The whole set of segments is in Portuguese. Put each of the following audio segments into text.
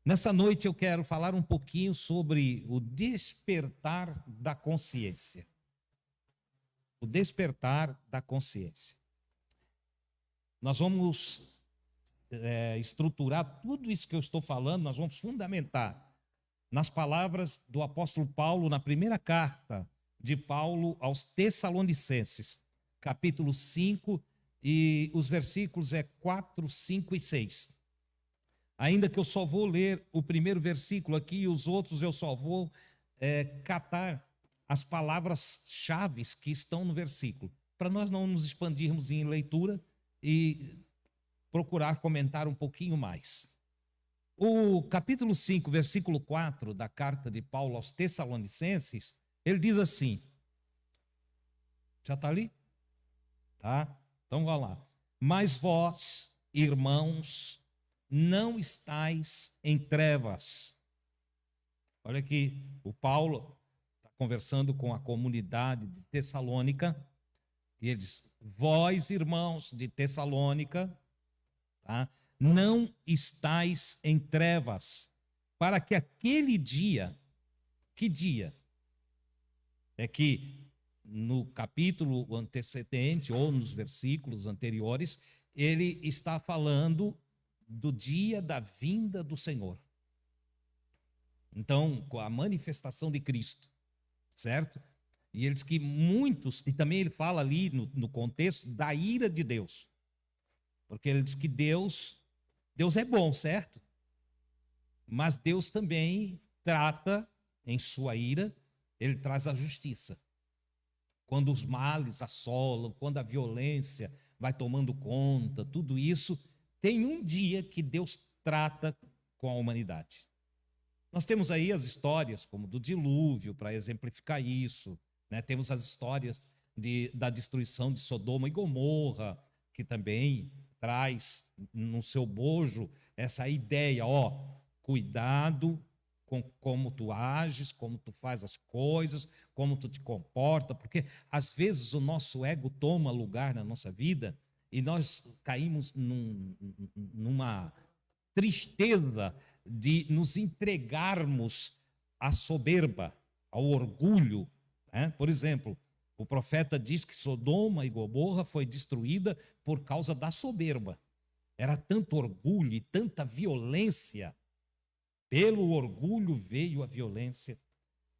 Nessa noite eu quero falar um pouquinho sobre o despertar da consciência. O despertar da consciência. Nós vamos estruturar tudo isso que eu estou falando, nós vamos fundamentar nas palavras do apóstolo Paulo, na primeira carta de Paulo aos Tessalonicenses, capítulo 5, e os versículos 4, 5 e 6. Ainda que eu só vou ler o primeiro versículo aqui e os outros eu só vou catar as palavras-chave que estão no versículo, para nós não nos expandirmos em leitura e procurar comentar um pouquinho mais. O capítulo 5, versículo 4 da carta de Paulo aos Tessalonicenses, ele diz assim, já está ali? Tá? Então vá lá. Mas vós, irmãos, não estais em trevas. Olha aqui, o Paulo está conversando com a comunidade de Tessalônica, e ele diz, vós, irmãos de Tessalônica, tá? Não estais em trevas, para que aquele dia, que dia? É que no capítulo antecedente, ou nos versículos anteriores, ele está falando do dia da vinda do Senhor. Então, com a manifestação de Cristo, certo? E ele diz que muitos, e também ele fala ali no contexto da ira de Deus, porque ele diz que Deus é bom, certo? Mas Deus também trata em sua ira, ele traz a justiça. Quando os males assolam, quando a violência vai tomando conta, tudo isso, tem um dia que Deus trata com a humanidade. Nós temos aí as histórias como do dilúvio, para exemplificar isso, né? Temos as histórias da destruição de Sodoma e Gomorra, que também traz no seu bojo essa ideia, cuidado com como tu ages, como tu faz as coisas, como tu te comporta, porque às vezes o nosso ego toma lugar na nossa vida e nós caímos numa tristeza de nos entregarmos à soberba, ao orgulho, né? Por exemplo, o profeta diz que Sodoma e Gomorra foi destruída por causa da soberba. Era tanto orgulho e tanta violência, pelo orgulho veio a violência,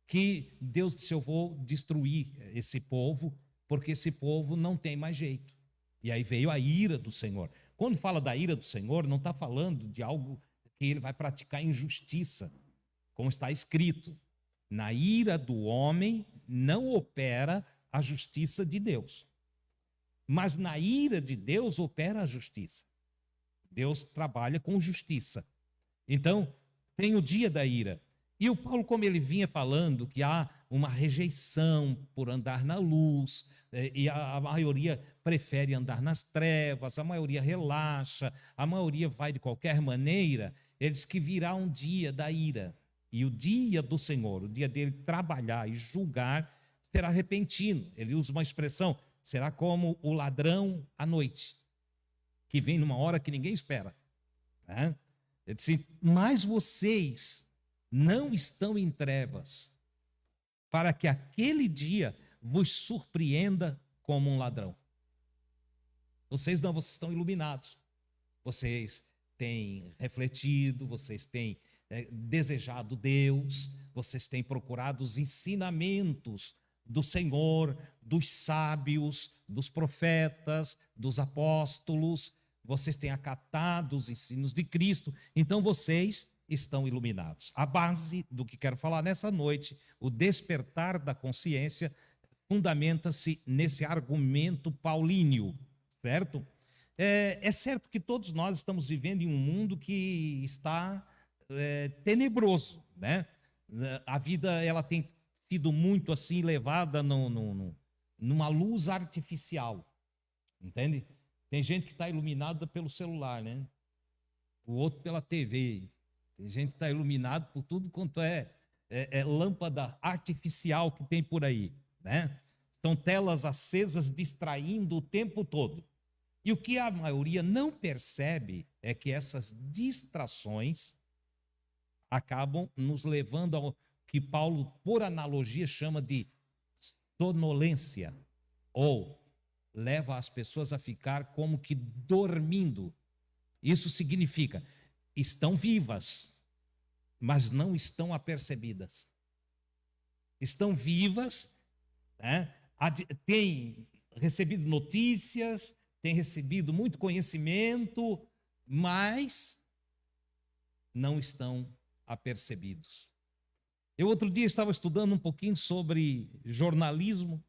que Deus disse, eu vou destruir esse povo, porque esse povo não tem mais jeito. E aí veio a ira do Senhor. Quando fala da ira do Senhor, não está falando de algo que ele vai praticar injustiça, como está escrito. Na ira do homem não opera a justiça de Deus, mas na ira de Deus opera a justiça. Deus trabalha com justiça. Então, tem o dia da ira. E o Paulo, como ele vinha falando, que há uma rejeição por andar na luz, e a maioria prefere andar nas trevas, a maioria relaxa, a maioria vai de qualquer maneira, ele diz que virá um dia da ira. E o dia do Senhor, o dia dele trabalhar e julgar, será repentino. Ele usa uma expressão, será como o ladrão à noite, que vem numa hora que ninguém espera, né? Ele disse, mas vocês não estão em trevas, para que aquele dia vos surpreenda como um ladrão. Vocês estão iluminados. Vocês têm refletido, vocês têm desejado Deus, vocês têm procurado os ensinamentos do Senhor, dos sábios, dos profetas, dos apóstolos, vocês têm acatado os ensinos de Cristo, então vocês estão iluminados. A base do que quero falar nessa noite, o despertar da consciência, fundamenta-se nesse argumento paulíneo, certo? É certo que todos nós estamos vivendo em um mundo que está tenebroso, né? A vida ela tem sido muito assim levada numa luz artificial, entende? Tem gente que está iluminada pelo celular, né? O outro pela TV. Tem gente que está iluminado por tudo quanto é lâmpada artificial que tem por aí, né? São telas acesas distraindo o tempo todo. E o que a maioria não percebe é que essas distrações acabam nos levando ao que Paulo, por analogia, chama de sonolência, ou leva as pessoas a ficar como que dormindo. Isso significa, estão vivas, mas não estão apercebidas. Estão vivas, né? Têm recebido notícias, têm recebido muito conhecimento, mas não estão apercebidos. Eu outro dia estava estudando um pouquinho sobre jornalismo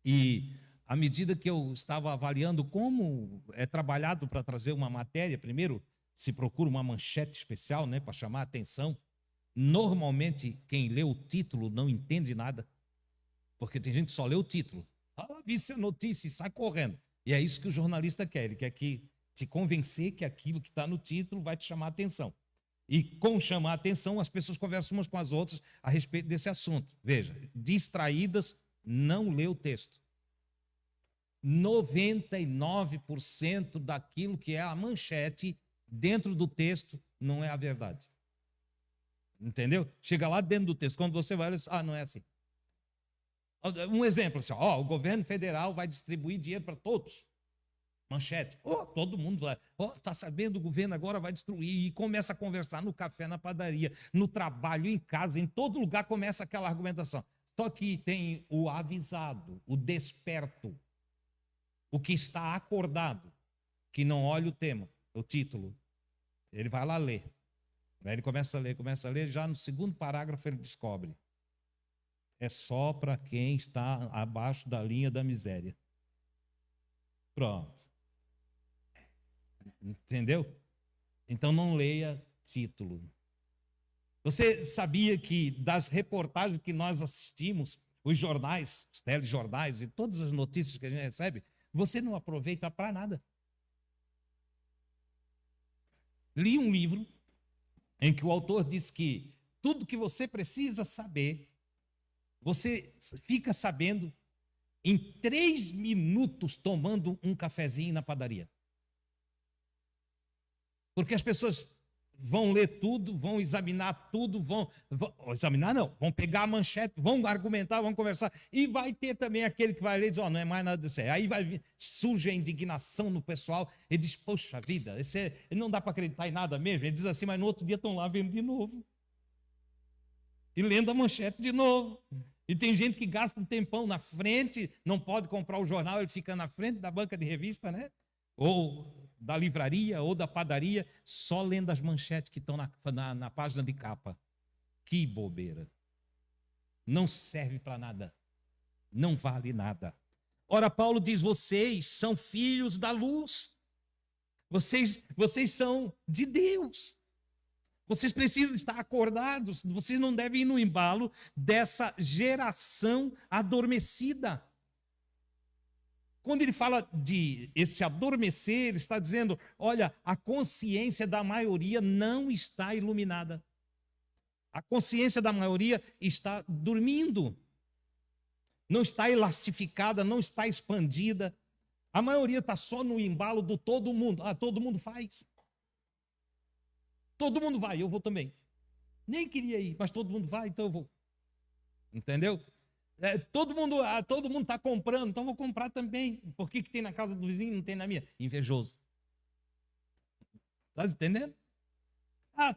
e à medida que eu estava avaliando como é trabalhado para trazer uma matéria, primeiro se procura uma manchete especial, né, para chamar a atenção. Normalmente quem lê o título não entende nada, porque tem gente que só lê o título. Vi essa notícia e sai correndo. E é isso que o jornalista quer, ele quer te convencer que aquilo que está no título vai te chamar a atenção. E com chamar a atenção, as pessoas conversam umas com as outras a respeito desse assunto. Veja, distraídas, não lê o texto. 99% daquilo que é a manchete dentro do texto não é a verdade. Entendeu? Chega lá dentro do texto, quando você vai, não é assim. Um exemplo assim, o governo federal vai distribuir dinheiro para todos. Manchete. Todo mundo vai. Está sabendo, o governo agora vai destruir. E começa a conversar no café, na padaria, no trabalho, em casa, em todo lugar começa aquela argumentação. Só que tem o avisado, o desperto, o que está acordado, que não olha o tema, o título. Ele vai lá ler. Aí ele começa a ler, já no segundo parágrafo ele descobre. É só para quem está abaixo da linha da miséria. Pronto. Entendeu? Então não leia título. Você sabia que das reportagens que nós assistimos, os jornais, os telejornais e todas as notícias que a gente recebe, você não aproveita para nada? Li um livro em que o autor diz que tudo que você precisa saber, você fica sabendo em 3 minutos tomando um cafezinho na padaria. Porque as pessoas vão ler tudo, vão examinar tudo, vão examinar não, vão pegar a manchete, vão argumentar, vão conversar, e vai ter também aquele que vai ler e diz, não é mais nada disso. Aí surge a indignação no pessoal, e diz, poxa vida, não dá para acreditar em nada mesmo. Ele diz assim, mas no outro dia estão lá vendo de novo. E lendo a manchete de novo. E tem gente que gasta um tempão na frente, não pode comprar o jornal, ele fica na frente da banca de revista, né? Ou da livraria, ou da padaria, só lendo as manchetes que estão na página de capa. Que bobeira. Não serve para nada. Não vale nada. Ora, Paulo diz, vocês são filhos da luz. Vocês são de Deus. Vocês precisam estar acordados. Vocês não devem ir no embalo dessa geração adormecida. Quando ele fala de esse adormecer, ele está dizendo, olha, a consciência da maioria não está iluminada. A consciência da maioria está dormindo. Não está elastificada, não está expandida. A maioria está só no embalo do todo mundo. Todo mundo faz. Todo mundo vai, eu vou também. Nem queria ir, mas todo mundo vai, então eu vou. Entendeu? Todo mundo está comprando, então eu vou comprar também. Por que tem na casa do vizinho e não tem na minha? Invejoso. Está entendendo?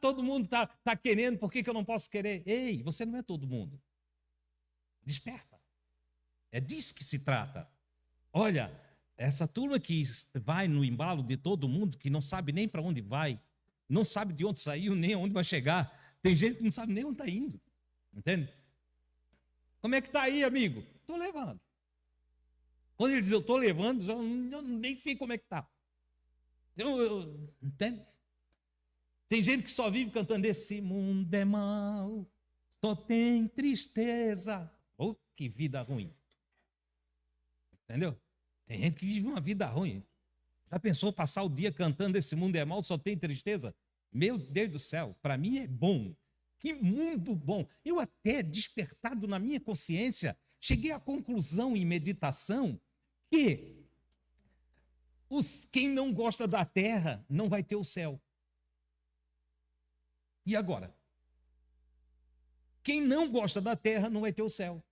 Todo mundo está querendo, por que eu não posso querer? Ei, você não é todo mundo. Desperta. É disso que se trata. Olha, essa turma que vai no embalo de todo mundo, que não sabe nem para onde vai, não sabe de onde saiu, nem aonde vai chegar. Tem gente que não sabe nem onde está indo. Entende? Como é que está aí, amigo? Estou levando. Quando ele diz eu estou levando, eu nem sei como é que está. Entende? Tem gente que só vive cantando esse mundo é mau, só tem tristeza. Que vida ruim. Entendeu? Tem gente que vive uma vida ruim. Já pensou passar o dia cantando esse mundo é mau, só tem tristeza? Meu Deus do céu, para mim é bom. Que mundo bom! Eu até, despertado na minha consciência, cheguei à conclusão em meditação que quem não gosta da terra não vai ter o céu. E agora? Quem não gosta da terra não vai ter o céu.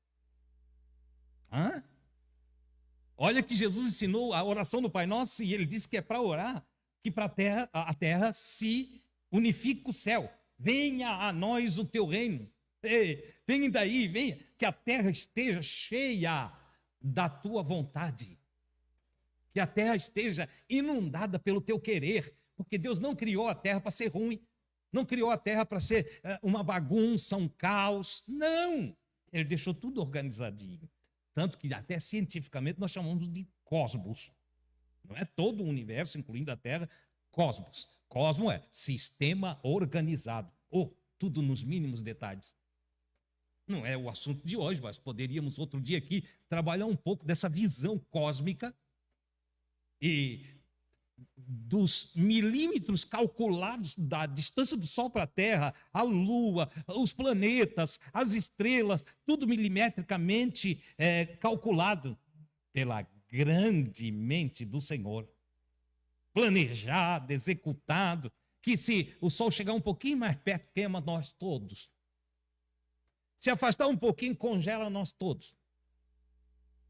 Hã? Olha que Jesus ensinou a oração do Pai Nosso e ele disse que é para orar que para a terra se unifique com o céu. Venha a nós o teu reino. Ei, venha daí, venha, que a terra esteja cheia da tua vontade. Que a terra esteja inundada pelo teu querer, porque Deus não criou a terra para ser ruim, não criou a terra para ser uma bagunça, um caos. Não! Ele deixou tudo organizadinho. Tanto que até cientificamente nós chamamos de cosmos. Não é todo o universo, incluindo a Terra, cosmos. Cosmo é sistema organizado. Ou tudo nos mínimos detalhes. Não é o assunto de hoje, mas poderíamos outro dia aqui trabalhar um pouco dessa visão cósmica e dos milímetros calculados da distância do Sol para a Terra, a Lua, os planetas, as estrelas, tudo milimetricamente calculado pela grande mente do Senhor. Planejado, executado, que se o Sol chegar um pouquinho mais perto, queima nós todos. Se afastar um pouquinho, congela nós todos.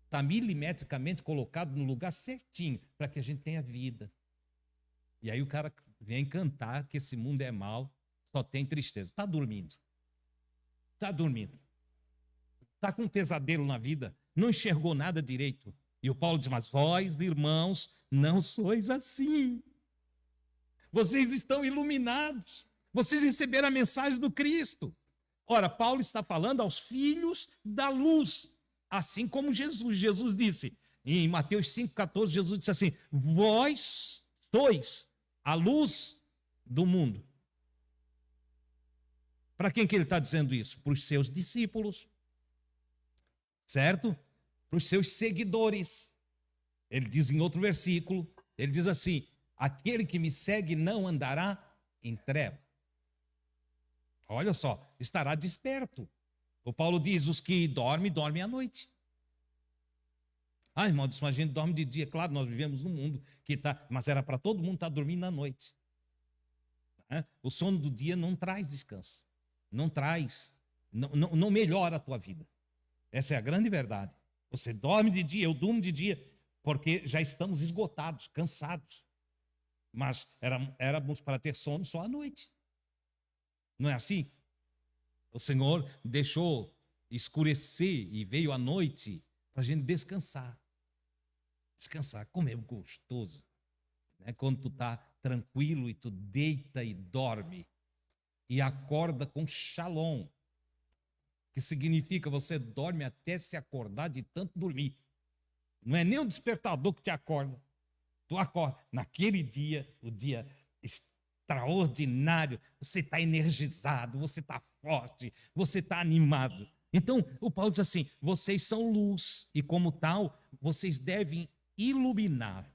Está milimetricamente colocado no lugar certinho para que a gente tenha vida. E aí o cara vem cantar que esse mundo é mau, só tem tristeza. Está dormindo. Está dormindo. Está com um pesadelo na vida, não enxergou nada direito. E o Paulo diz, mas vós, irmãos, não sois assim. Vocês estão iluminados. Vocês receberam a mensagem do Cristo. Ora, Paulo está falando aos filhos da luz, assim como Jesus. Jesus disse, em Mateus 5,14, Jesus disse assim, vós sois a luz do mundo. Para quem que ele está dizendo isso? Para os seus discípulos, certo? Para os seus seguidores. Ele diz em outro versículo, ele diz assim, aquele que me segue não andará em trevas. Olha só, estará desperto. O Paulo diz, os que dormem, dormem à noite. Ah, irmão, mas a gente dorme de dia. Claro, nós vivemos num mundo que está... Mas era para todo mundo estar dormindo à noite. O sono do dia não traz descanso. Não traz... Não melhora a tua vida. Essa é a grande verdade. Você dorme de dia, eu durmo de dia, porque já estamos esgotados, cansados. Mas éramos para ter sono só à noite. Não é assim? O Senhor deixou escurecer e veio à noite para a gente descansar. Descansar, como é gostoso. Né? Quando tu está tranquilo e tu deita e dorme e acorda com shalom, que significa você dorme até se acordar de tanto dormir. Não é nem o despertador que te acorda. Tu acorda. Naquele dia, o dia extraordinário, você está energizado, você está forte, você está animado. Então, o Paulo diz assim, vocês são luz e como tal, vocês devem iluminar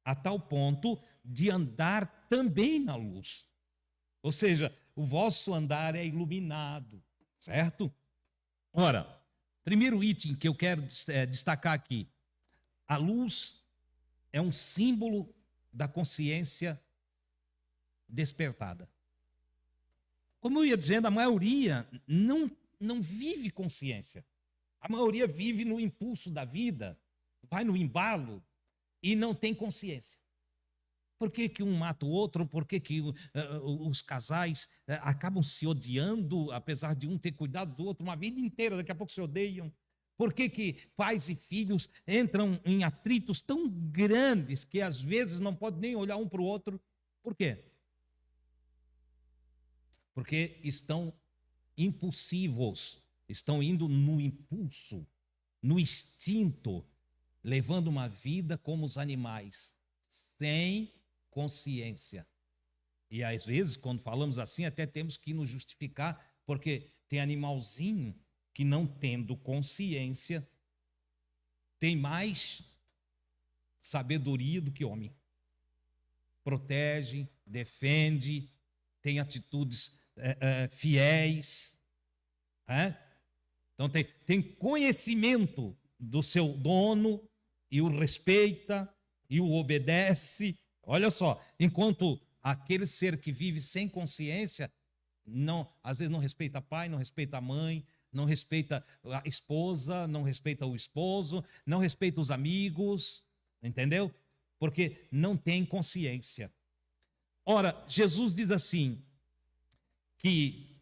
a tal ponto de andar também na luz. Ou seja, o vosso andar é iluminado, certo? Ora, primeiro item que eu quero destacar aqui, a luz é um símbolo da consciência despertada. Como eu ia dizendo, a maioria não vive consciência. A maioria vive no impulso da vida, vai no embalo e não tem consciência. Por que que um mata o outro? Por que que os casais acabam se odiando, apesar de um ter cuidado do outro uma vida inteira, daqui a pouco se odeiam? Por que que pais e filhos entram em atritos tão grandes que às vezes não podem nem olhar um para o outro? Por quê? Porque estão impulsivos, estão indo no impulso, no instinto, levando uma vida como os animais, sem consciência. E às vezes, quando falamos assim, até temos que nos justificar, porque tem animalzinho que não tendo consciência, tem mais sabedoria do que homem. Protege, defende, tem atitudes fiéis. Então tem conhecimento do seu dono e o respeita e o obedece. Olha só, enquanto aquele ser que vive sem consciência Não, às vezes não respeita pai, não respeita a mãe, não respeita a esposa, não respeita o esposo, não respeita os amigos, entendeu? Porque não tem consciência. Ora, Jesus diz assim, que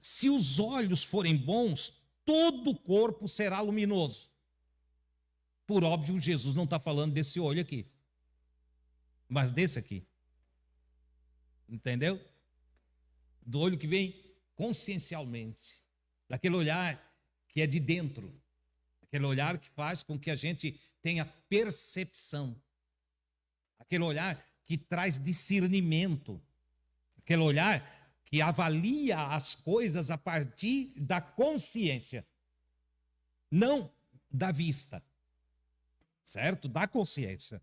se os olhos forem bons, todo o corpo será luminoso. Por óbvio, Jesus não está falando desse olho aqui, mas desse aqui. Entendeu? Do olho que vem consciencialmente, daquele olhar que é de dentro, aquele olhar que faz com que a gente tenha percepção, aquele olhar que traz discernimento, aquele olhar que avalia as coisas a partir da consciência, não da vista, certo? Da consciência.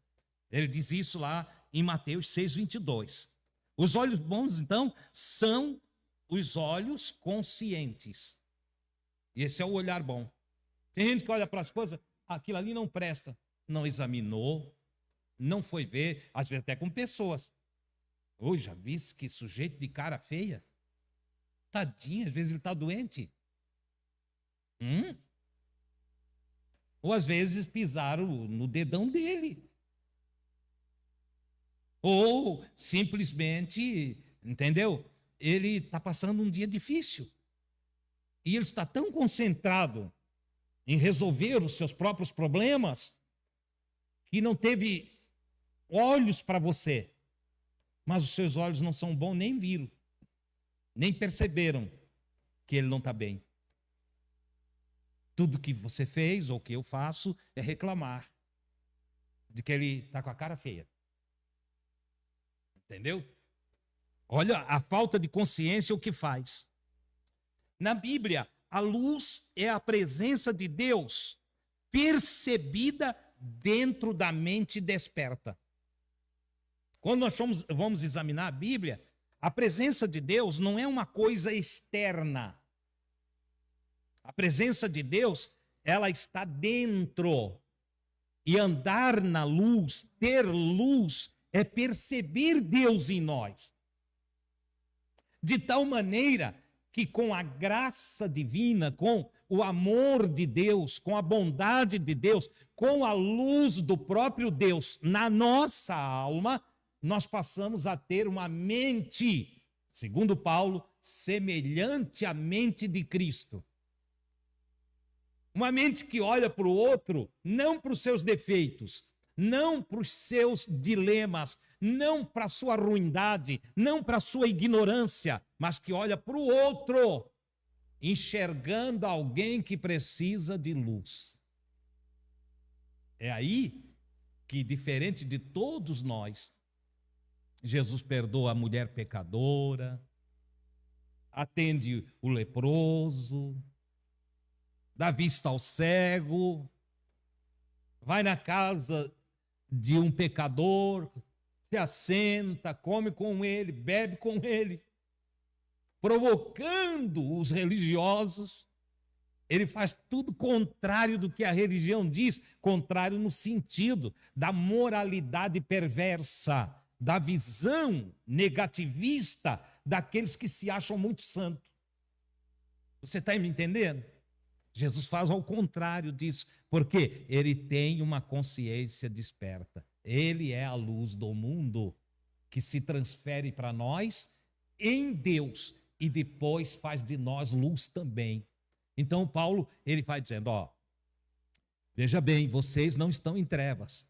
Ele diz isso lá em Mateus 6:22. Os olhos bons, então, são os olhos conscientes. E esse é o olhar bom. Tem gente que olha para as coisas, aquilo ali não presta. Não examinou, não foi ver, às vezes até com pessoas. Hoje, já vi que sujeito de cara feia? Tadinho, às vezes ele está doente. Ou às vezes pisaram no dedão dele. Ou simplesmente, entendeu? Ele está passando um dia difícil. E ele está tão concentrado em resolver os seus próprios problemas que não teve olhos para você. Mas os seus olhos não são bons, nem viram, nem perceberam que ele não está bem. Tudo que você fez ou que eu faço é reclamar de que ele está com a cara feia. Entendeu? Olha a falta de consciência o que faz. Na Bíblia, a luz é a presença de Deus percebida dentro da mente desperta. Quando nós vamos examinar a Bíblia, a presença de Deus não é uma coisa externa. A presença de Deus, ela está dentro. E andar na luz, ter luz, é perceber Deus em nós. De tal maneira que com a graça divina, com o amor de Deus, com a bondade de Deus, com a luz do próprio Deus na nossa alma, nós passamos a ter uma mente, segundo Paulo, semelhante à mente de Cristo. Uma mente que olha para o outro, não para os seus defeitos, não para os seus dilemas, não para a sua ruindade, não para a sua ignorância, mas que olha para o outro, enxergando alguém que precisa de luz. É aí que, diferente de todos nós, Jesus perdoa a mulher pecadora, atende o leproso, dá vista ao cego, vai na casa de um pecador, se assenta, come com ele, bebe com ele, provocando os religiosos. Ele faz tudo contrário do que a religião diz, contrário no sentido da moralidade perversa, da visão negativista daqueles que se acham muito santos. Você está me entendendo? Jesus faz ao contrário disso, porque ele tem uma consciência desperta. Ele é a luz do mundo que se transfere para nós em Deus e depois faz de nós luz também. Então Paulo, ele vai dizendo, veja bem, vocês não estão em trevas.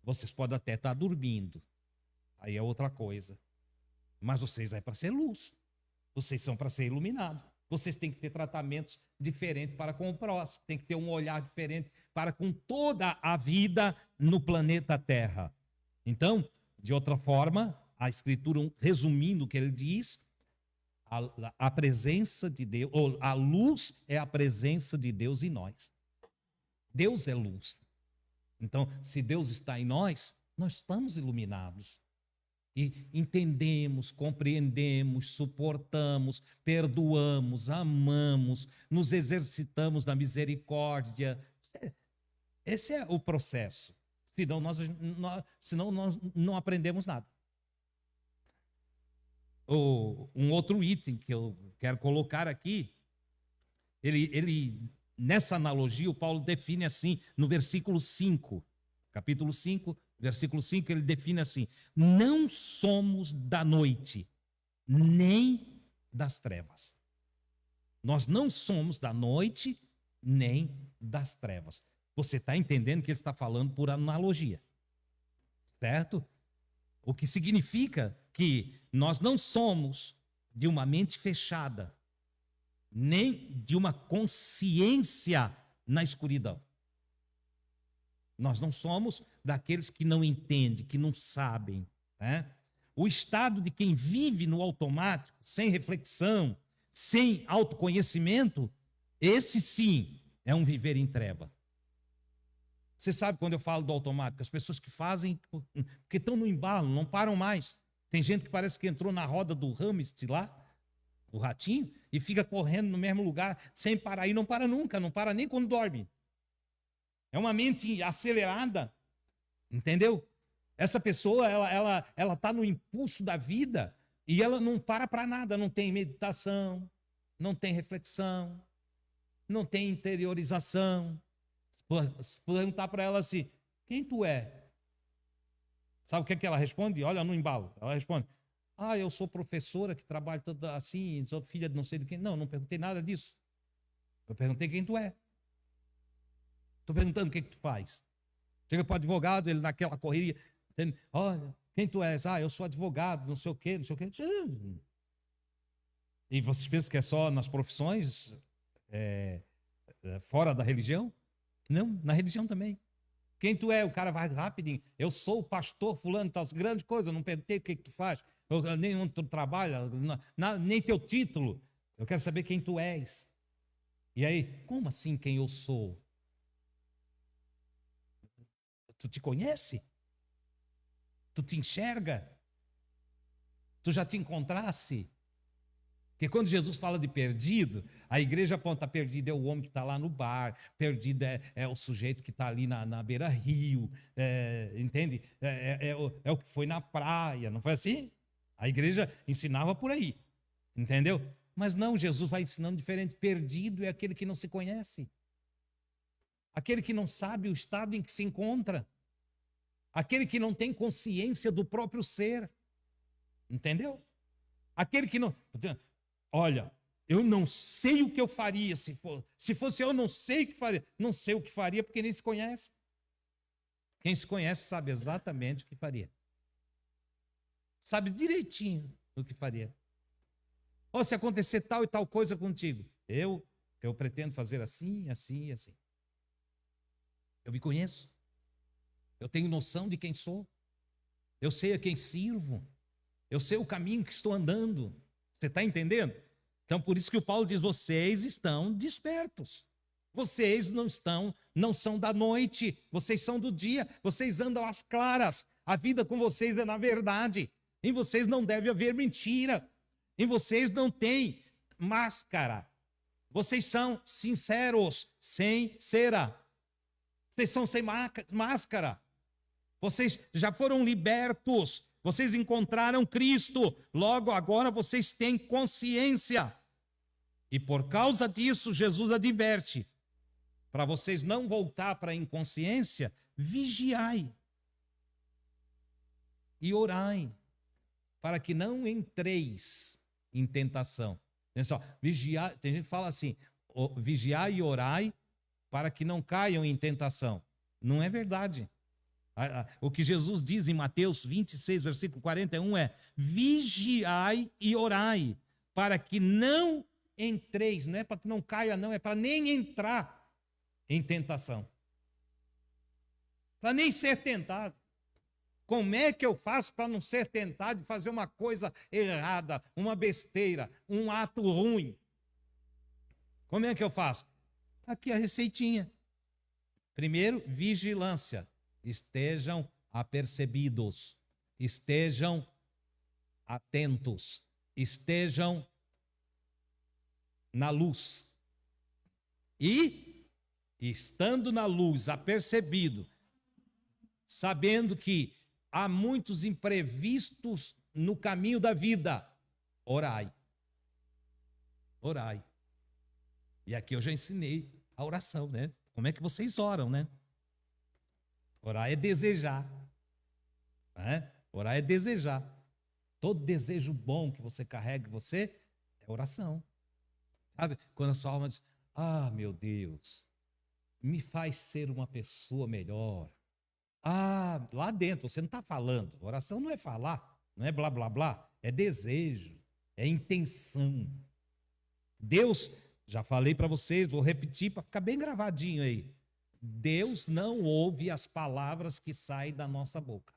Vocês podem até estar dormindo. Aí é outra coisa. Mas vocês é para ser luz. Vocês são para ser iluminados. Vocês têm que ter tratamentos diferentes para com o próximo, tem que ter um olhar diferente para com toda a vida no planeta Terra. Então, de outra forma, a Escritura, resumindo o que ele diz, a presença de Deus, ou a luz é a presença de Deus em nós. Deus é luz. Então, se Deus está em nós, nós estamos iluminados. E entendemos, compreendemos, suportamos, perdoamos, amamos, nos exercitamos na misericórdia. Esse é o processo. Senão nós não aprendemos nada. um outro item que eu quero colocar aqui, nessa analogia, o Paulo define assim, no versículo 5, capítulo 5, versículo 5, ele define assim: não somos da noite, nem das trevas. Nós não somos da noite, nem das trevas. Você está entendendo que ele está falando por analogia, certo? O que significa que nós não somos de uma mente fechada, nem de uma consciência na escuridão. Nós não somos daqueles que não entendem, que não sabem, né? O estado de quem vive no automático, sem reflexão, sem autoconhecimento, esse sim é um viver em treva. Você sabe quando eu falo do automático, as pessoas que fazem porque estão no embalo, não param mais. Tem gente que parece que entrou na roda do hamster lá, o ratinho, e fica correndo no mesmo lugar sem parar. E não para nunca, não para nem quando dorme. É uma mente acelerada, entendeu? Essa pessoa, ela está no impulso da vida e ela não para nada. Não tem meditação, não tem reflexão, não tem interiorização. Se perguntar para ela assim, quem tu é? Sabe o que é que ela responde? Olha no embalo. Ela responde, eu sou professora que trabalho toda assim, sou filha de não sei de quem. Não perguntei nada disso. Eu perguntei quem tu é. Estou perguntando o que tu faz. Chega para o advogado, ele naquela correria, dizendo, olha, quem tu és? Eu sou advogado, não sei o quê, não sei o quê. E vocês pensam que é só nas profissões, fora da religião? Não, na religião também. Quem tu é? O cara vai rapidinho. Eu sou o pastor fulano, tal, grande coisa, eu não perguntei o que tu faz, nem onde tu trabalha, nem teu título. Eu quero saber quem tu és. E aí, como assim quem eu sou? Tu te conhece? Tu te enxerga? Tu já te encontrasse? Porque quando Jesus fala de perdido, a igreja aponta, perdido é o homem que está lá no bar, perdido é o sujeito que está ali na beira-rio, entende? É o que foi na praia, não foi assim? A igreja ensinava por aí, entendeu? Mas não, Jesus vai ensinando diferente. Perdido é aquele que não se conhece, aquele que não sabe o estado em que se encontra, aquele que não tem consciência do próprio ser, entendeu? Aquele que não... Olha, eu não sei o que eu faria se fosse eu, não sei o que faria. Não sei o que faria porque nem se conhece. Quem se conhece sabe exatamente o que faria. Sabe direitinho o que faria. Ou se acontecer tal e tal coisa contigo, eu pretendo fazer assim, assim e assim. Eu me conheço. Eu tenho noção de quem sou. Eu sei a quem sirvo. Eu sei o caminho que estou andando. Você está entendendo? Então, por isso que o Paulo diz, vocês estão despertos. Vocês não são da noite, vocês são do dia, vocês andam às claras. A vida com vocês é na verdade. Em vocês não deve haver mentira. Em vocês não tem máscara. Vocês são sinceros, sem cera. Vocês são sem máscara. Vocês já foram libertos. Vocês encontraram Cristo, logo agora vocês têm consciência. E por causa disso, Jesus adverte, para vocês não voltar para a inconsciência, vigiai e orai, para que não entreis em tentação. Só, vigiai, tem gente que fala assim, vigiai e orai, para que não caiam em tentação. Não é verdade. O que Jesus diz em Mateus 26, versículo 41 é: vigiai e orai, para que não entreis, não é para que não caia, não, é para nem entrar em tentação, para nem ser tentado. Como é que eu faço para não ser tentado de fazer uma coisa errada, uma besteira, um ato ruim? Como é que eu faço? Está aqui a receitinha. Primeiro, vigilância. Estejam apercebidos, estejam atentos, estejam na luz. E, estando na luz, apercebido, sabendo que há muitos imprevistos no caminho da vida, Orai. Orai. E aqui eu já ensinei a oração, né? Como é que vocês oram, né? Orar é desejar. Né? Orar é desejar. Todo desejo bom que você carrega em você é oração. Sabe? Quando a sua alma diz, ah, meu Deus, me faz ser uma pessoa melhor. Ah, lá dentro, você não está falando. Oração não é falar, não é blá, blá, blá. É desejo, é intenção. Deus, já falei para vocês, vou repetir para ficar bem gravadinho aí. Deus não ouve as palavras que saem da nossa boca.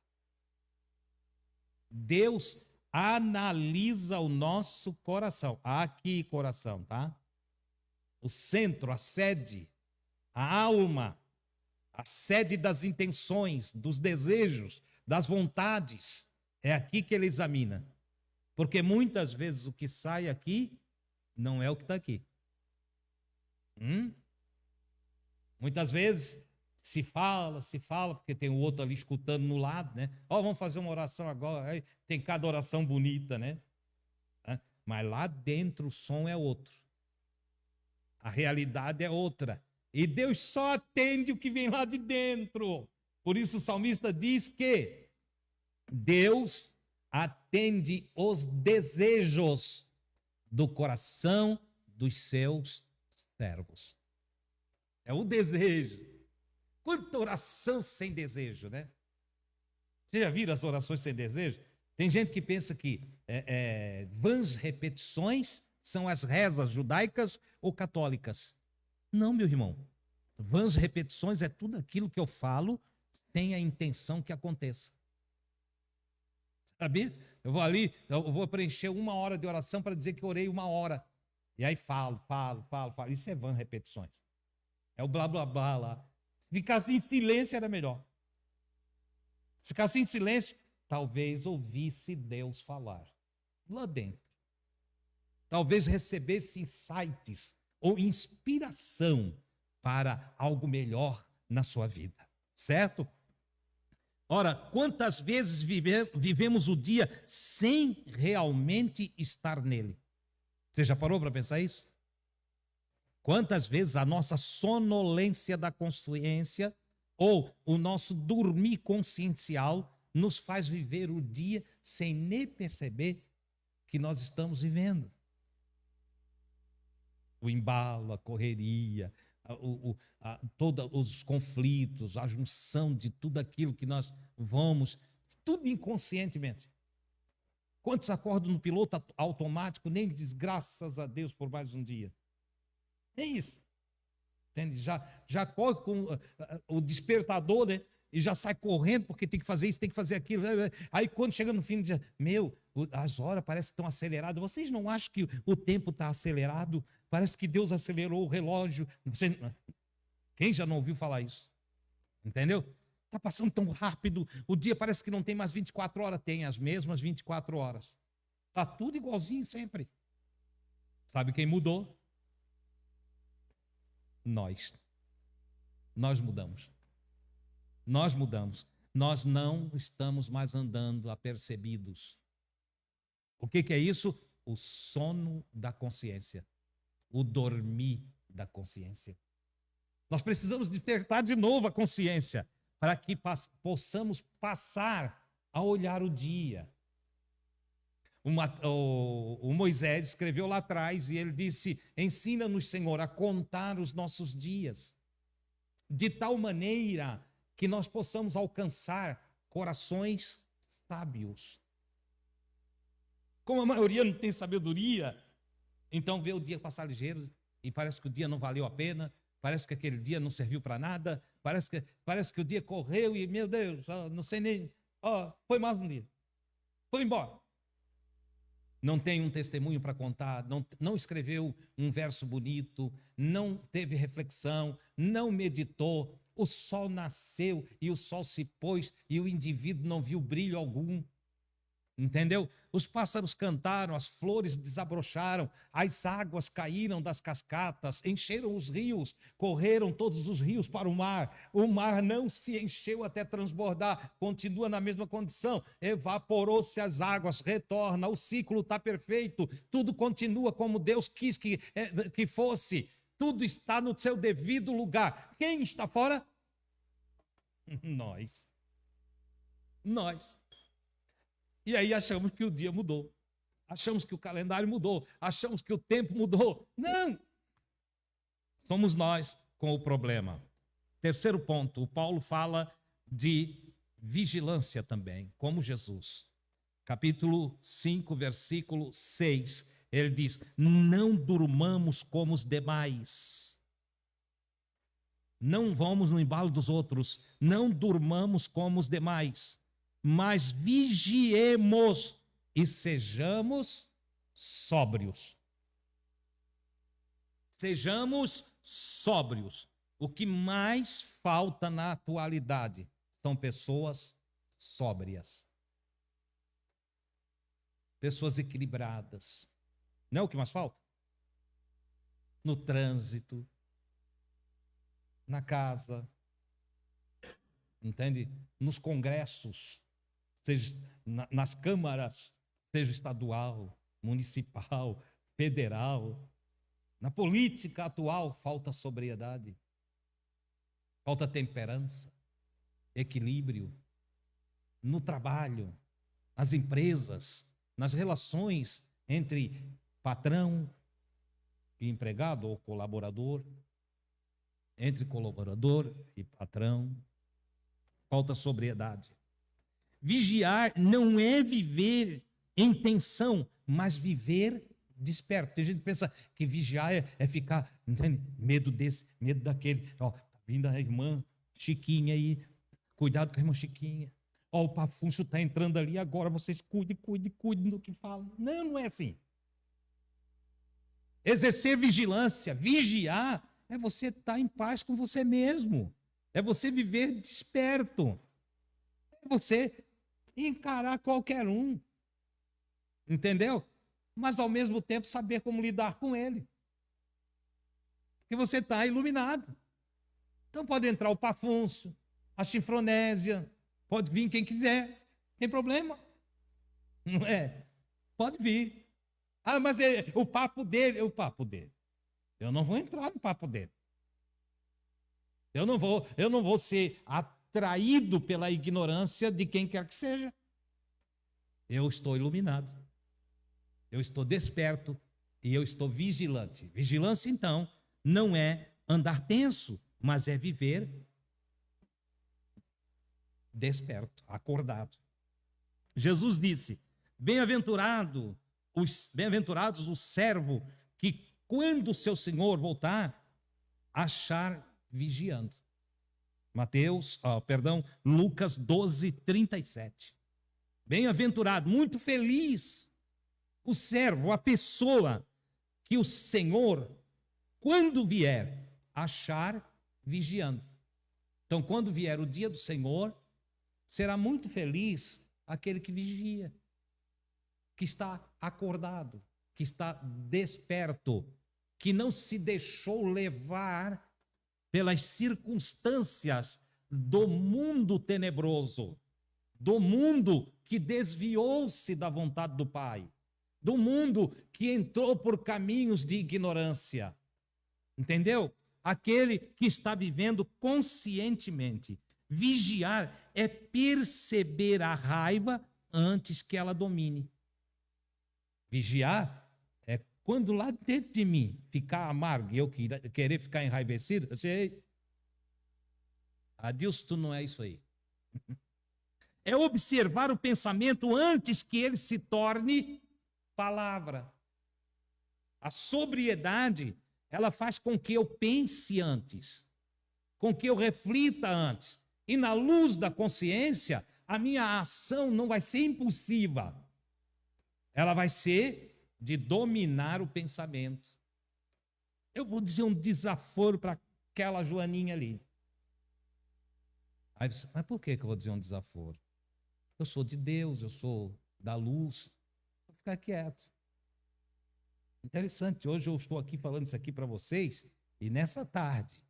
Deus analisa o nosso coração. Aqui, coração, tá? O centro, a sede, a alma, a sede das intenções, dos desejos, das vontades. É aqui que ele examina. Porque muitas vezes o que sai aqui não é o que está aqui. Muitas vezes se fala, porque tem o outro ali escutando no lado, né? Ó, vamos fazer uma oração agora. Aí tem cada oração bonita, né? Mas lá dentro o som é outro. A realidade é outra. E Deus só atende o que vem lá de dentro. Por isso o salmista diz que Deus atende os desejos do coração dos seus servos. É o desejo. Quanta oração sem desejo, né? Vocês já viram as orações sem desejo? Tem gente que pensa que vãs repetições são as rezas judaicas ou católicas. Não, meu irmão. Vãs repetições é tudo aquilo que eu falo sem a intenção que aconteça. Sabe? Eu vou ali, eu vou preencher 1 hora de oração para dizer que orei 1 hora. E aí falo. Isso é vã repetições. É o blá, blá, blá lá. Se ficasse em silêncio era melhor. Se ficasse em silêncio, talvez ouvisse Deus falar. Lá dentro. Talvez recebesse insights ou inspiração para algo melhor na sua vida. Certo? Ora, quantas vezes vivemos o dia sem realmente estar nele? Você já parou para pensar isso? Quantas vezes a nossa sonolência da consciência ou o nosso dormir consciencial nos faz viver o dia sem nem perceber que nós estamos vivendo? O embalo, a correria, todos os conflitos, a junção de tudo aquilo que nós vamos, tudo inconscientemente. Quantos acordam no piloto automático, nem diz graças a Deus por mais um dia? É isso. Entende? Já corre com o despertador, né? E já sai correndo porque tem que fazer isso, tem que fazer aquilo. Aí quando chega no fim, diz, as horas parecem que estão aceleradas. Vocês não acham que o tempo está acelerado? Parece que Deus acelerou o relógio. Quem já não ouviu falar isso? Entendeu? Está passando tão rápido. O dia parece que não tem mais 24 horas. Tem as mesmas 24 horas. Está tudo igualzinho sempre. Sabe quem mudou? Nós. Nós mudamos. Nós mudamos. Nós não estamos mais andando apercebidos. O que é isso? O sono da consciência. O dormir da consciência. Nós precisamos despertar de novo a consciência para que possamos passar a olhar o dia. O Moisés escreveu lá atrás e ele disse, ensina-nos, Senhor, a contar os nossos dias, de tal maneira que nós possamos alcançar corações sábios. Como a maioria não tem sabedoria, então vê o dia passar ligeiro e parece que o dia não valeu a pena, parece que aquele dia não serviu para nada, parece que o dia correu e, meu Deus, não sei nem, foi mais um dia, foi embora. Não tem um testemunho para contar, não escreveu um verso bonito, não teve reflexão, não meditou, o sol nasceu e o sol se pôs e o indivíduo não viu brilho algum. Entendeu? Os pássaros cantaram, as flores desabrocharam, as águas caíram das cascatas, encheram os rios, correram todos os rios para o mar não se encheu até transbordar, continua na mesma condição, evaporou-se as águas, retorna, o ciclo está perfeito, tudo continua como Deus quis que fosse, tudo está no seu devido lugar. Quem está fora? Nós. E aí achamos que o dia mudou, achamos que o calendário mudou, achamos que o tempo mudou. Não! Somos nós com o problema. Terceiro ponto, o Paulo fala de vigilância também, como Jesus. Capítulo 5, versículo 6, ele diz: não durmamos como os demais. Não vamos no embalo dos outros, não durmamos como os demais, mas vigiemos e sejamos sóbrios. Sejamos sóbrios. O que mais falta na atualidade são pessoas sóbrias. Pessoas equilibradas. Não é o que mais falta? No trânsito, na casa, entende? Nos congressos, seja nas câmaras, seja estadual, municipal, federal. Na política atual, falta sobriedade, falta temperança, equilíbrio. No trabalho, nas empresas, nas relações entre patrão e empregado ou colaborador, entre colaborador e patrão, falta sobriedade. Vigiar não é viver em tensão, mas viver desperto. Tem gente que pensa que vigiar é ficar, entende? Medo desse, medo daquele. Ó, tá vindo a irmã Chiquinha aí, cuidado com a irmã Chiquinha. Ó, o Pafúncio está entrando ali, agora vocês cuidem do que falam. Não, não é assim. Exercer vigilância, vigiar, é você estar em paz com você mesmo. É você viver desperto. É você encarar qualquer um. Entendeu? Mas ao mesmo tempo saber como lidar com ele. Porque você está iluminado. Então pode entrar o Pafúncio, a Chifronésia, pode vir quem quiser, tem problema. Não é? Pode vir. Ah, mas o papo dele. Eu não vou entrar no papo dele. Eu não vou ser atraído pela ignorância de quem quer que seja. Eu estou iluminado. Eu estou desperto e eu estou vigilante. Vigilância, então, não é andar tenso, mas é viver desperto, acordado. Jesus disse: bem-aventurados o servo que, quando o seu Senhor voltar, achar vigiando. Lucas 12, 37. Bem-aventurado, muito feliz o servo, a pessoa que o Senhor, quando vier, achar vigiando. Então, quando vier o dia do Senhor, será muito feliz aquele que vigia, que está acordado, que está desperto, que não se deixou levar pelas circunstâncias do mundo tenebroso, do mundo que desviou-se da vontade do Pai, do mundo que entrou por caminhos de ignorância. Entendeu? Aquele que está vivendo conscientemente. Vigiar é perceber a raiva antes que ela domine. Vigiar é quando lá dentro de mim ficar amargo e eu querer ficar enraivecido, eu sei, Adilson, tu não é isso aí. É observar o pensamento antes que ele se torne palavra. A sobriedade, ela faz com que eu pense antes, com que eu reflita antes. E na luz da consciência, a minha ação não vai ser impulsiva. Ela vai ser de dominar o pensamento. Eu vou dizer um desaforo para aquela Joaninha ali. Aí você, mas por que eu vou dizer um desaforo? Eu sou de Deus, eu sou da luz. Vou ficar quieto. Interessante, hoje eu estou aqui falando isso aqui para vocês, e nessa tarde,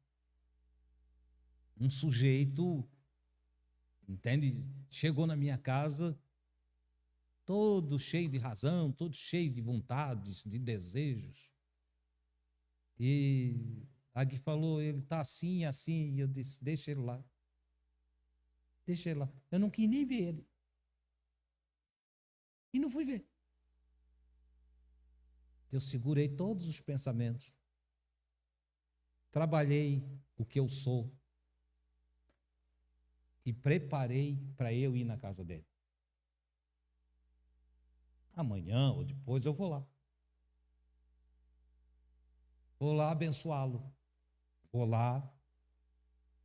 um sujeito, entende, chegou na minha casa, todo cheio de razão, todo cheio de vontades, de desejos. E a Gui falou, ele está assim, assim, e eu disse, deixa ele lá. Deixa ele lá. Eu não quis nem ver ele. E não fui ver. Eu segurei todos os pensamentos. Trabalhei o que eu sou. E preparei para eu ir na casa dele. Amanhã ou depois eu vou lá. Vou lá abençoá-lo. Vou lá,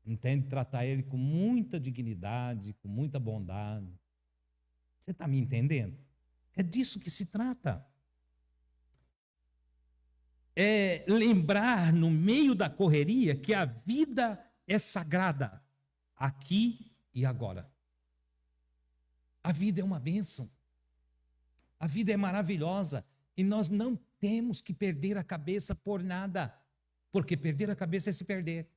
entende? Tratar ele com muita dignidade, com muita bondade. Você está me entendendo? É disso que se trata. É lembrar no meio da correria que a vida é sagrada, aqui e agora. A vida é uma bênção. A vida é maravilhosa e nós não temos que perder a cabeça por nada, porque perder a cabeça é se perder.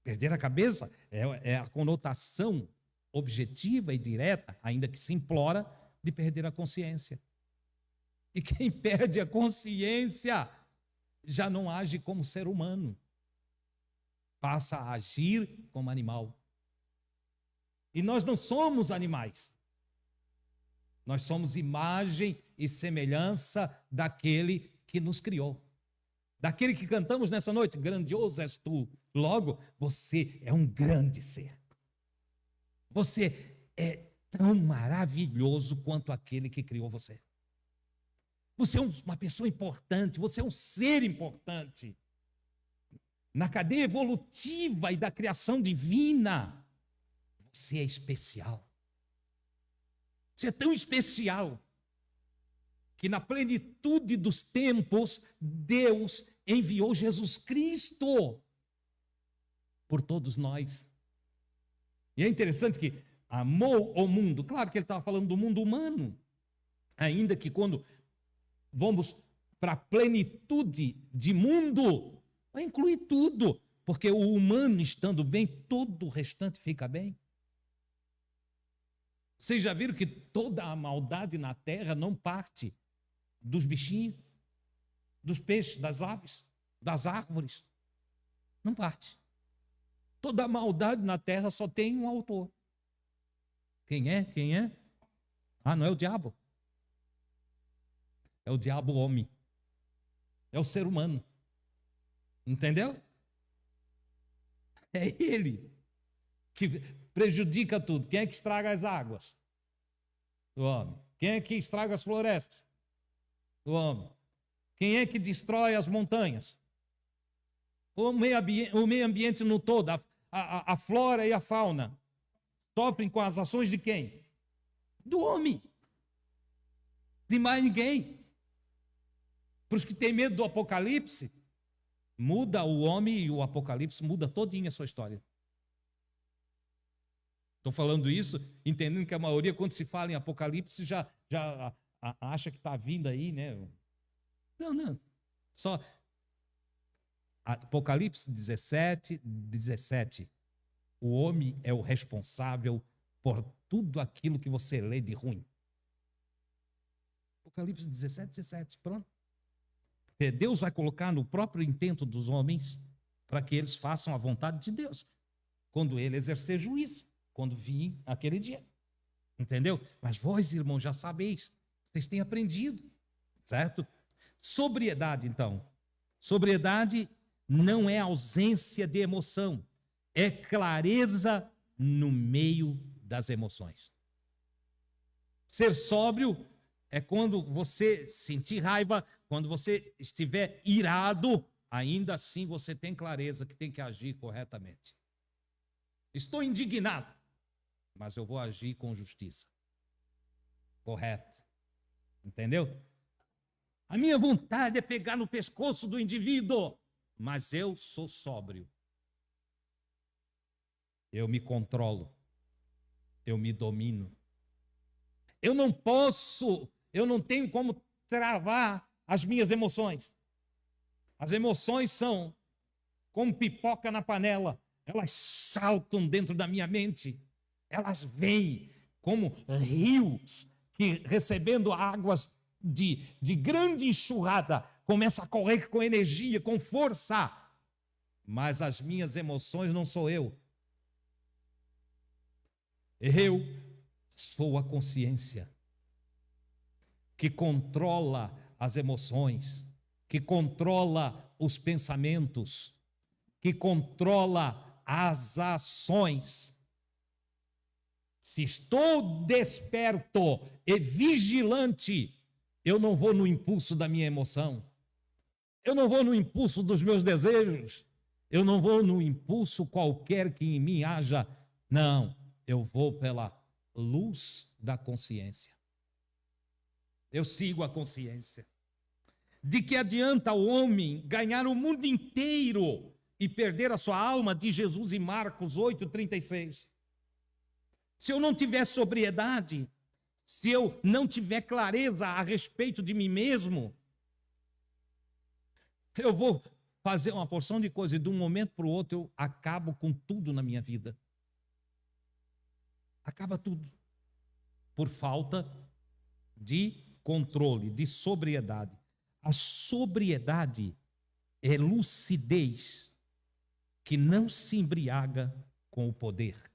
Perder a cabeça é a conotação objetiva e direta, ainda que simplória, de perder a consciência. E quem perde a consciência já não age como ser humano, passa a agir como animal. E nós não somos animais. Nós somos imagem e semelhança daquele que nos criou. Daquele que cantamos nessa noite, grandioso és tu. Logo, você é um grande ser. Você é tão maravilhoso quanto aquele que criou você. Você é uma pessoa importante, você é um ser importante. Na cadeia evolutiva e da criação divina, você é especial. Você é tão especial que na plenitude dos tempos, Deus enviou Jesus Cristo por todos nós. E é interessante que amou o mundo. Claro que ele estava falando do mundo humano, ainda que quando vamos para a plenitude de mundo, vai incluir tudo, porque o humano estando bem, todo o restante fica bem. Vocês já viram que toda a maldade na terra não parte dos bichinhos, dos peixes, das aves, das árvores? Não parte. Toda a maldade na terra só tem um autor. Quem é? Quem é? Ah, não é o diabo. É o diabo homem. É o ser humano. Entendeu? É ele que prejudica tudo. Quem é que estraga as águas? O homem. Quem é que estraga as florestas? O homem. Quem é que destrói as montanhas? O meio ambiente no todo, a flora e a fauna, sofrem com as ações de quem? Do homem. De mais ninguém. Para os que têm medo do apocalipse, muda o homem e o apocalipse muda todinha a sua história. Estou falando isso, entendendo que a maioria, quando se fala em apocalipse, já acha que está vindo aí, né? Não. Só Apocalipse 17. O homem é o responsável por tudo aquilo que você lê de ruim. Apocalipse 17. Pronto. Deus vai colocar no próprio intento dos homens para que eles façam a vontade de Deus, quando ele exercer juízo, quando vir aquele dia. Entendeu? Mas vós, irmãos, já sabeis, vocês têm aprendido, certo? Sobriedade, então. Sobriedade não é ausência de emoção, é clareza no meio das emoções. Ser sóbrio é quando você sentir raiva, quando você estiver irado, ainda assim você tem clareza que tem que agir corretamente. Estou indignado, mas eu vou agir com justiça. Correto. Entendeu? A minha vontade é pegar no pescoço do indivíduo, mas eu sou sóbrio. Eu me controlo. Eu me domino. Eu não posso, eu não tenho como travar as minhas emoções. As emoções são como pipoca na panela. Elas saltam dentro da minha mente. Elas vêm como rios que, recebendo águas de grande enxurrada, começam a correr com energia, com força. Mas as minhas emoções não sou eu. Eu sou a consciência que controla as emoções, que controla os pensamentos, que controla as ações. Se estou desperto e vigilante, eu não vou no impulso da minha emoção, eu não vou no impulso dos meus desejos, eu não vou no impulso qualquer que em mim haja, não, eu vou pela luz da consciência. Eu sigo a consciência. De que adianta o homem ganhar o mundo inteiro e perder a sua alma, diz Jesus em Marcos 8,36. Se eu não tiver sobriedade, se eu não tiver clareza a respeito de mim mesmo, eu vou fazer uma porção de coisas e de um momento para o outro eu acabo com tudo na minha vida. Acaba tudo. Por falta de controle, de sobriedade. A sobriedade é lucidez que não se embriaga com o poder,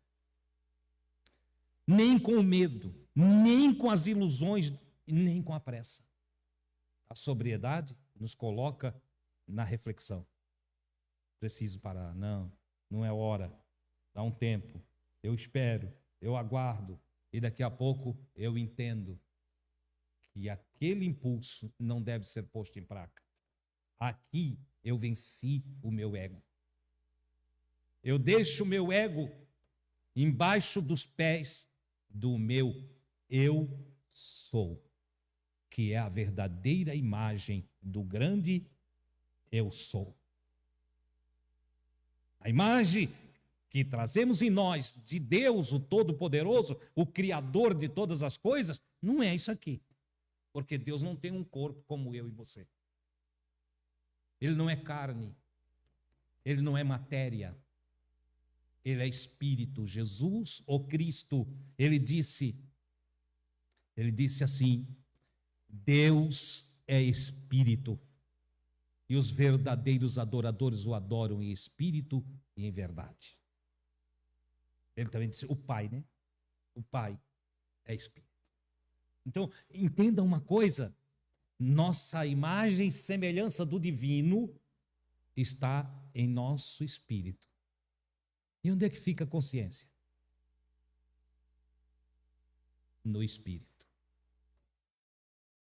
nem com o medo, nem com as ilusões, nem com a pressa. A sobriedade nos coloca na reflexão. Preciso parar. Não, não é hora. Dá um tempo. Eu espero, eu aguardo. E daqui a pouco eu entendo que aquele impulso não deve ser posto em prática. Aqui eu venci o meu ego. Eu deixo o meu ego embaixo dos pés do meu eu sou, que é a verdadeira imagem do grande eu sou. A imagem que trazemos em nós de Deus, o Todo-Poderoso, o Criador de todas as coisas, não é isso aqui. Porque Deus não tem um corpo como eu e você. Ele não é carne. Ele não é matéria. Ele é espírito. Jesus, o Cristo, ele disse assim: Deus é espírito. E os verdadeiros adoradores o adoram em espírito e em verdade. Ele também disse, o Pai, né? O Pai é espírito. Então, entenda uma coisa, nossa imagem e semelhança do divino está em nosso espírito. E onde é que fica a consciência? No espírito.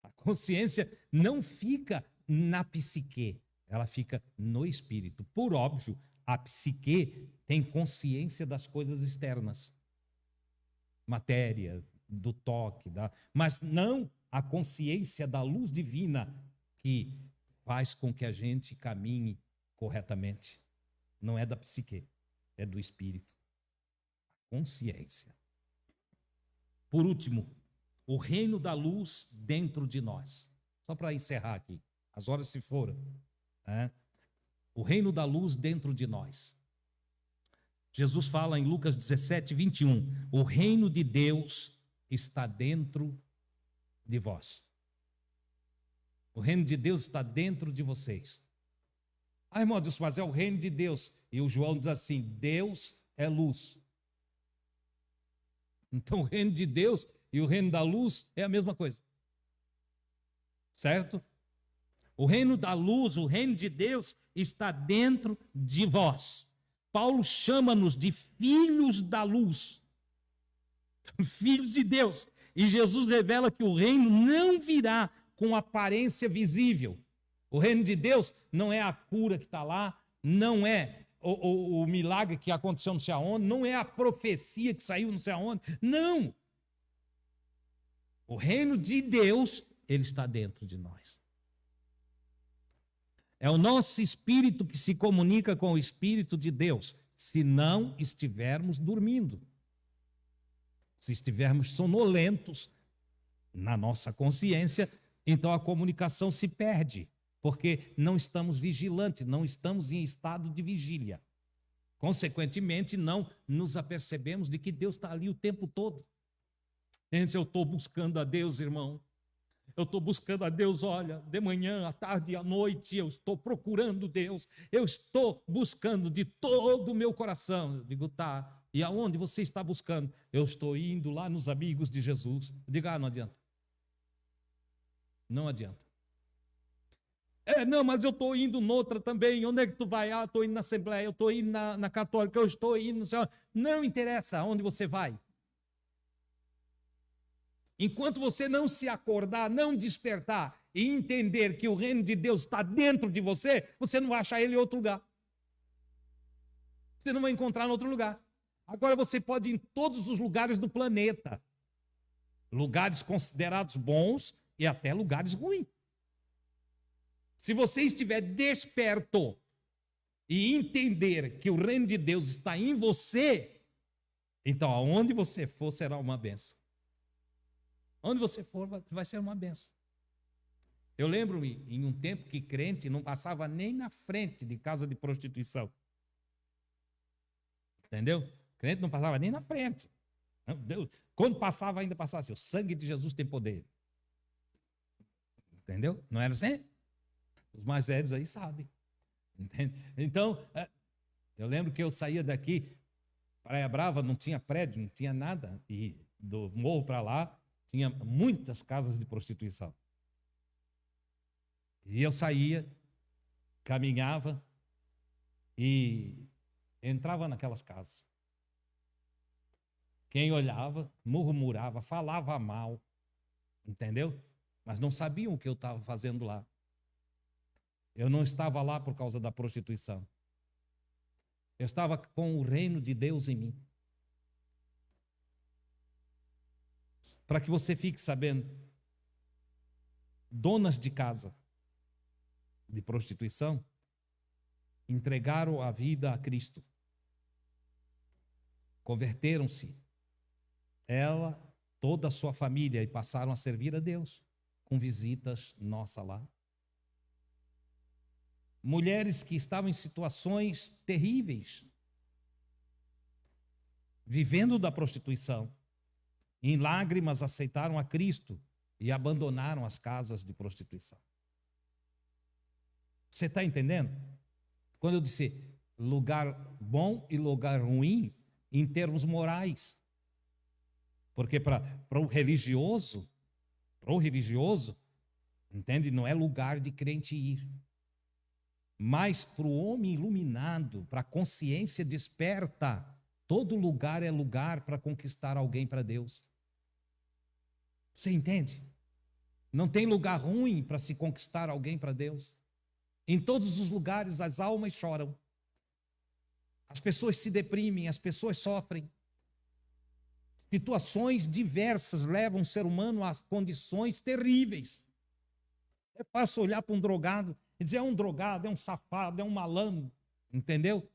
A consciência não fica na psique, ela fica no espírito. Por óbvio, a psique tem consciência das coisas externas. Matéria, do toque, mas não a consciência da luz divina que faz com que a gente caminhe corretamente. Não é da psique, é do espírito. A consciência. Por último, o reino da luz dentro de nós. Só para encerrar aqui, as horas se foram. O reino da luz dentro de nós. Jesus fala em Lucas 17:21, o reino de Deus está dentro de vós. O reino de Deus está dentro de vocês. Ah, irmão Deus, mas é o reino de Deus. E o João diz assim, Deus é luz. Então o reino de Deus e o reino da luz é a mesma coisa. Certo? O reino da luz, o reino de Deus está dentro de vós. Paulo chama-nos de filhos da luz. Filhos de Deus. E Jesus revela que o reino não virá com aparência visível. O reino de Deus não é a cura que está lá, não é o milagre que aconteceu não sei aonde, não é a profecia que saiu não sei aonde. Não! O reino de Deus, ele está dentro de nós. É o nosso espírito que se comunica com o espírito de Deus, se não estivermos dormindo. Se estivermos sonolentos, na nossa consciência, então a comunicação se perde, porque não estamos vigilantes, não estamos em estado de vigília. Consequentemente, não nos apercebemos de que Deus está ali o tempo todo. Gente, eu estou buscando a Deus, irmão. Eu estou buscando a Deus, olha, de manhã, à tarde e à noite, eu estou procurando Deus. Eu estou buscando de todo o meu coração. Eu digo, tá. E aonde você está buscando? Eu estou indo lá nos amigos de Jesus. Eu digo, não adianta. Não adianta. Não, mas eu estou indo noutra também. Onde é que tu vai? Estou indo na Assembleia, eu estou indo na Católica, eu estou indo... Não interessa aonde você vai. Enquanto você não se acordar, não despertar e entender que o reino de Deus está dentro de você, você não vai achar ele em outro lugar. Você não vai encontrar em outro lugar. Agora você pode ir em todos os lugares do planeta. Lugares considerados bons e até lugares ruins. Se você estiver desperto e entender que o reino de Deus está em você, então aonde você for será uma bênção. Onde você for vai ser uma bênção. Eu lembro-me em um tempo que crente não passava nem na frente de casa de prostituição. Entendeu? Crente não passava nem na frente. Quando passava, ainda passava assim: o sangue de Jesus tem poder. Entendeu? Não era assim? Os mais velhos aí sabem. Entende? Então, eu lembro que eu saía daqui, Praia Brava não tinha prédio, não tinha nada, e do morro para lá tinha muitas casas de prostituição. E eu saía, caminhava e entrava naquelas casas. Quem olhava, murmurava, falava mal, entendeu? Mas não sabiam o que eu estava fazendo lá. Eu não estava lá por causa da prostituição. Eu estava com o reino de Deus em mim. Para que você fique sabendo, donas de casa de prostituição entregaram a vida a Cristo. Converteram-se, ela, toda a sua família, e passaram a servir a Deus com visitas nossas lá. Mulheres que estavam em situações terríveis, vivendo da prostituição, em lágrimas aceitaram a Cristo e abandonaram as casas de prostituição. Você está entendendo? Quando eu disse lugar bom e lugar ruim, em termos morais. Porque para o religioso, entende? Não é lugar de crente ir. Mas para o homem iluminado, para a consciência desperta, todo lugar é lugar para conquistar alguém para Deus. Você entende? Não tem lugar ruim para se conquistar alguém para Deus. Em todos os lugares as almas choram. As pessoas se deprimem, as pessoas sofrem. Situações diversas levam o ser humano a condições terríveis. É fácil olhar para um drogado e dizer: é um drogado, é um safado, é um malandro, entendeu?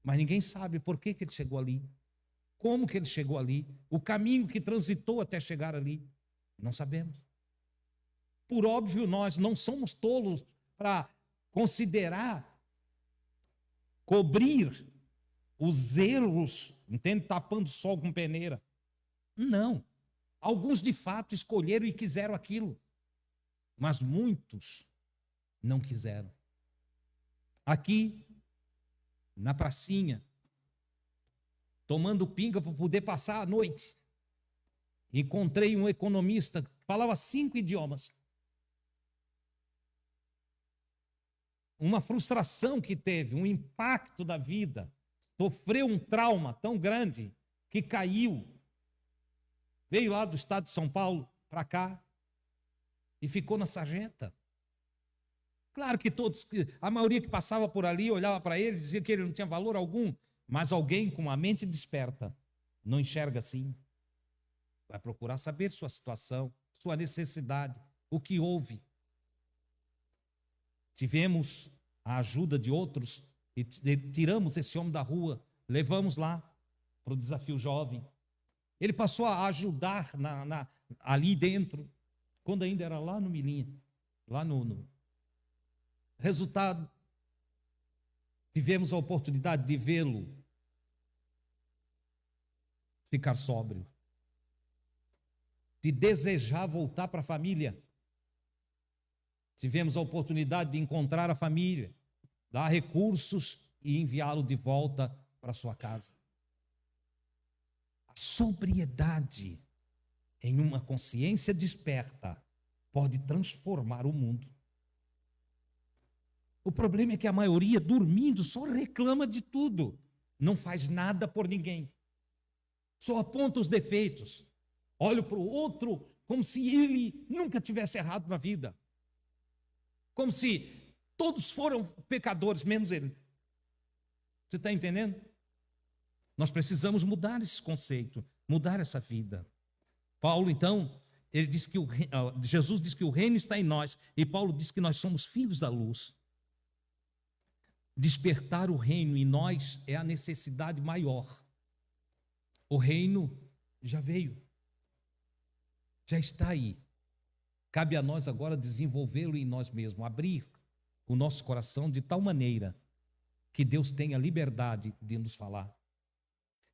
Mas ninguém sabe por que ele chegou ali, como que ele chegou ali, o caminho que transitou até chegar ali. Não sabemos. Por óbvio, nós não somos tolos para considerar, cobrir os erros, entende? Tapando o sol com peneira. Não. Alguns de fato escolheram e quiseram aquilo, mas muitos não quiseram. Aqui, na pracinha, tomando pinga para poder passar a noite, encontrei um economista que falava 5 idiomas. Uma frustração que teve, um impacto da vida, sofreu um trauma tão grande que caiu, veio lá do estado de São Paulo para cá e ficou na sarjeta. Claro que todos, a maioria que passava por ali, olhava para ele, dizia que ele não tinha valor algum, mas alguém com a mente desperta não enxerga assim. Vai procurar saber sua situação, sua necessidade, o que houve. Tivemos a ajuda de outros e tiramos esse homem da rua, levamos lá para o desafio jovem. Ele passou a ajudar ali dentro, quando ainda era lá no Milinha. Lá no. Resultado, tivemos a oportunidade de vê-lo ficar sóbrio, de desejar voltar para a família. Tivemos a oportunidade de encontrar a família, dar recursos e enviá-lo de volta para sua casa. A sobriedade em uma consciência desperta pode transformar o mundo. O problema é que a maioria, dormindo, só reclama de tudo, não faz nada por ninguém, só aponta os defeitos, olha para o outro como se ele nunca tivesse errado na vida, como se todos foram pecadores, menos ele. Você está entendendo? Nós precisamos mudar esse conceito, mudar essa vida. Paulo, então, ele diz que Jesus diz que o reino está em nós, e Paulo diz que nós somos filhos da luz. Despertar o reino em nós é a necessidade maior. O reino já veio, já está aí. Cabe a nós agora desenvolvê-lo em nós mesmos, abrir o nosso coração de tal maneira que Deus tenha liberdade de nos falar.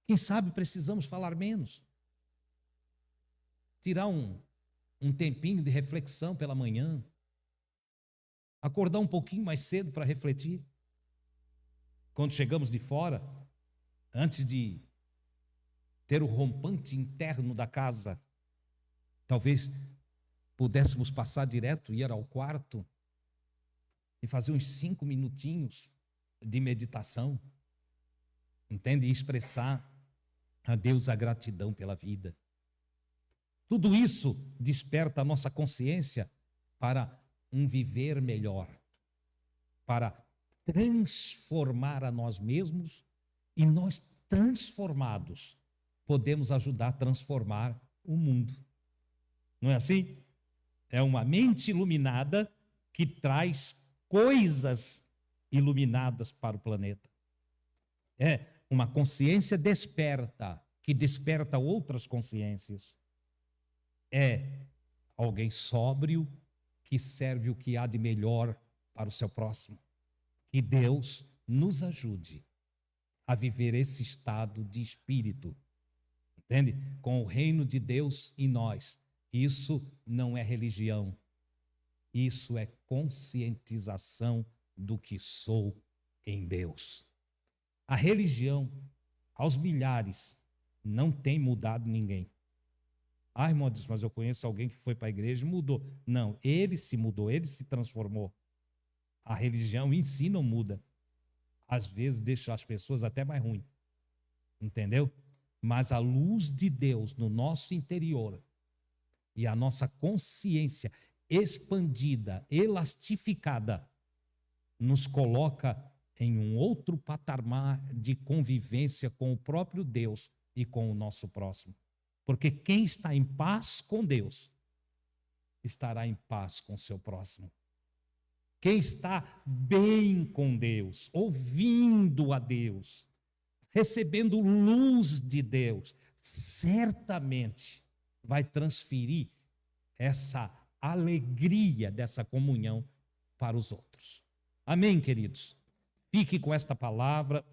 Quem sabe precisamos falar menos. Tirar um tempinho de reflexão pela manhã. Acordar um pouquinho mais cedo para refletir. Quando chegamos de fora, antes de ter o rompante interno da casa, talvez pudéssemos passar direto, ir ao quarto e fazer uns 5 minutinhos de meditação, entende? E expressar a Deus a gratidão pela vida. Tudo isso desperta a nossa consciência para um viver melhor, para transformar a nós mesmos, e nós, transformados, podemos ajudar a transformar o mundo. Não é assim? É uma mente iluminada que traz coisas iluminadas para o planeta. É uma consciência desperta, que desperta outras consciências. É alguém sóbrio que serve o que há de melhor para o seu próximo. Que Deus nos ajude a viver esse estado de espírito, entende? Com o reino de Deus em nós. Isso não é religião, isso é conscientização do que sou em Deus. A religião, aos milhares, não tem mudado ninguém. Ah, irmão, mas eu conheço alguém que foi para a igreja e mudou. Não, ele se mudou, ele se transformou. A religião em si não muda. Às vezes deixa as pessoas até mais ruins. Entendeu? Mas a luz de Deus no nosso interior e a nossa consciência expandida, elastificada, nos coloca em um outro patamar de convivência com o próprio Deus e com o nosso próximo. Porque quem está em paz com Deus, estará em paz com o seu próximo. Quem está bem com Deus, ouvindo a Deus, recebendo luz de Deus, certamente vai transferir essa alegria dessa comunhão para os outros. Amém, queridos? Fique com esta palavra.